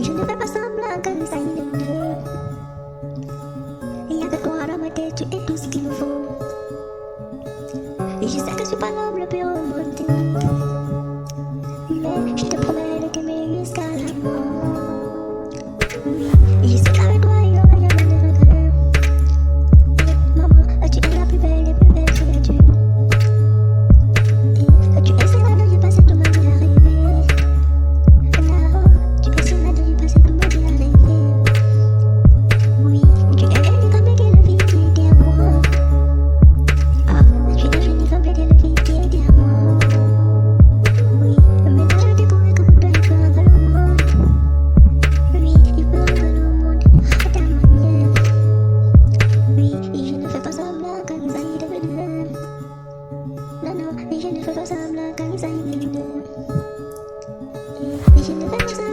je ne fais pas semblant que ça y est. Il y a que toi dans ma tête, tu es tout ce qu'il me faut. Et je sais que je suis pas l'homme le plus romantique, mais je te promets de t'aimer jusqu'à la mort. Et je sais qu'avec toi il y aura jamais de regret. Maman, tu es la plus belle des plus belles créatures. Et tu es celle dont j'ai passé toute ma vie à rêver. Là-haut, tu es celle dont j'ai passé toute ma vie à rêver. Oui, tu es venu compléter le vide qui était à moi. Ah, tu es venu compléter le vide qui était à moi. Oui, maintenant je découvre que vous devez faire un le monde. Oui, il faut rendre le monde à ta manière. Oui, et je ne fais pas semblant que ça y est devenu. Non, non, et je ne fais pas semblant que ça y est devenu. Et je ne fais pas semblant.